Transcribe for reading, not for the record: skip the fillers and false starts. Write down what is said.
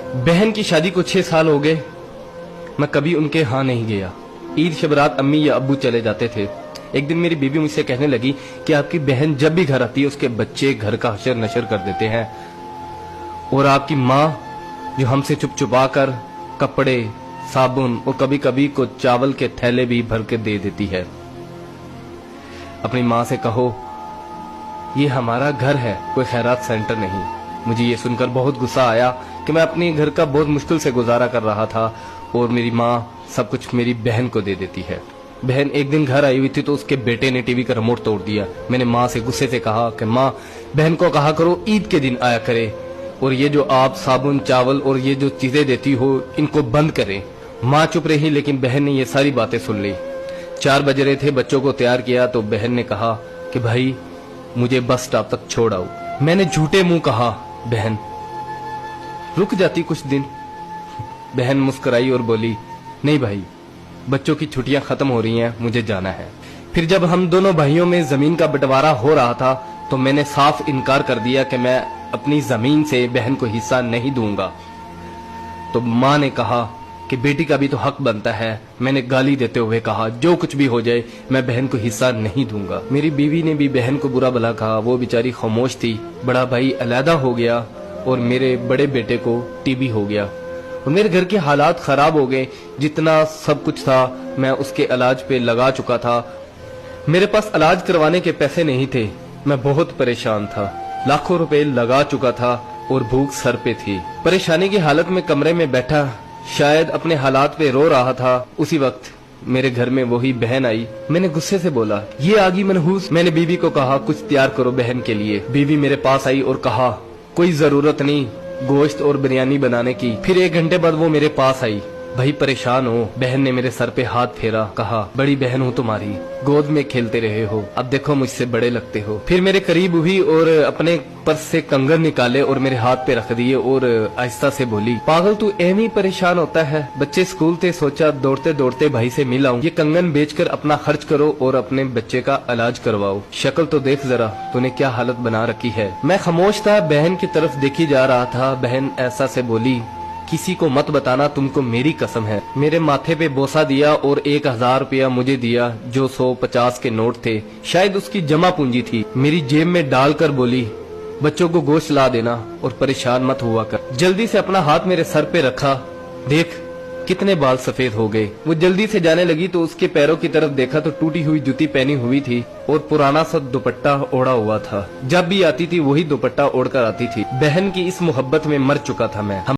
बहन की शादी को 6 साल हो गए, मैं कभी उनके यहाँ नहीं गया। ईद शब रात अम्मी या अब्बू चले जाते थे। एक दिन मेरी बीवी मुझसे कहने लगी कि आपकी बहन जब भी घर आती है उसके बच्चे घर का हशर नशर कर देते हैं, और आपकी माँ जो हमसे चुप चुपा कर कपड़े, साबुन और कभी कभी को चावल के थैले भी भर के दे देती है। अपनी माँ से कहो ये हमारा घर है, कोई खैरात सेंटर नहीं। मुझे ये सुनकर बहुत गुस्सा आया कि मैं अपने घर का बहुत मुश्किल से गुजारा कर रहा था और मेरी माँ सब कुछ मेरी बहन को दे देती है। बहन एक दिन घर आई हुई थी तो उसके बेटे ने टीवी का रिमोट तोड़ दिया। मैंने माँ से गुस्से से कहा कि माँ, बहन को कहा करो ईद के दिन आया करे, और ये जो आप साबुन, चावल और ये जो चीजें देती हो इनको बंद करें। माँ चुप रही, लेकिन बहन ने ये सारी बातें सुन ली। 4 बज रहे थे, बच्चों को तैयार किया तो बहन ने कहा कि भाई मुझे बस स्टॉप तक छोड़ आओ। मैंने झूठे मुंह कहा बहन रुक जाती कुछ दिन। बहन मुस्कुराई और बोली नहीं भाई, बच्चों की छुट्टियां खत्म हो रही हैं, मुझे जाना है। फिर जब हम दोनों भाइयों में जमीन का बंटवारा हो रहा था तो मैंने साफ इनकार कर दिया कि मैं अपनी जमीन से बहन को हिस्सा नहीं दूंगा। तो माँ ने कहा कि बेटी का भी तो हक बनता है। मैंने गाली देते हुए कहा जो कुछ भी हो जाए मैं बहन को हिस्सा नहीं दूंगा। मेरी बीवी ने भी बहन को बुरा भला कहा, वो बेचारी खामोश थी। बड़ा भाई अलहदा हो गया और मेरे बड़े बेटे को टीबी हो गया और मेरे घर के हालात खराब हो गए। जितना सब कुछ था मैं उसके इलाज पे लगा चुका था। मेरे पास इलाज करवाने के पैसे नहीं थे, मैं बहुत परेशान था। लाखों रुपए लगा चुका था और भूख सर पे थी। परेशानी की हालत में कमरे में बैठा शायद अपने हालात पे रो रहा था। उसी वक्त मेरे घर में वही बहन आई। मैंने गुस्से से बोला ये आगी मनहूस। मैंने बीवी को कहा कुछ तैयार करो बहन के लिए। बीवी मेरे पास आई और कहा कोई जरूरत नहीं गोश्त और बिरयानी बनाने की। फिर 1 घंटे बाद वो मेरे पास आई। भाई परेशान हो। बहन ने मेरे सर पे हाथ फेरा, कहा बड़ी बहन हूँ तुम्हारी, गोद में खेलते रहे हो, अब देखो मुझसे बड़े लगते हो। फिर मेरे करीब हुई और अपने पर्स से कंगन निकाले और मेरे हाथ पे रख दिए और आहिस्ता से बोली पागल तू एवं ही परेशान होता है, बच्चे स्कूल थे, सोचा दौड़ते दौड़ते भाई से मिल आऊं। ये कंगन बेचकर अपना खर्च करो और अपने बच्चे का इलाज करवाओ। शक्ल तो देख जरा तूने क्या हालत बना रखी है। मैं खामोश था, बहन की तरफ देखी जा रहा था। बहन ऐसा से बोली किसी को मत बताना, तुमको मेरी कसम है। मेरे माथे पे बोसा दिया और 1000 रुपया मुझे दिया जो 150 के नोट थे, शायद उसकी जमा पूंजी थी। मेरी जेब में डालकर बोली बच्चों को गोश्त ला देना और परेशान मत हुआ कर। जल्दी से अपना हाथ मेरे सर पे रखा, देख कितने बाल सफेद हो गए। वो जल्दी से जाने लगी तो उसके पैरों की तरफ देखा तो टूटी हुई जूती पहनी हुई थी और पुराना सा दुपट्टा ओढ़ा हुआ था। जब भी आती थी वही दुपट्टा ओढ़कर आती थी। बहन की इस मोहब्बत में मर चुका था मैं।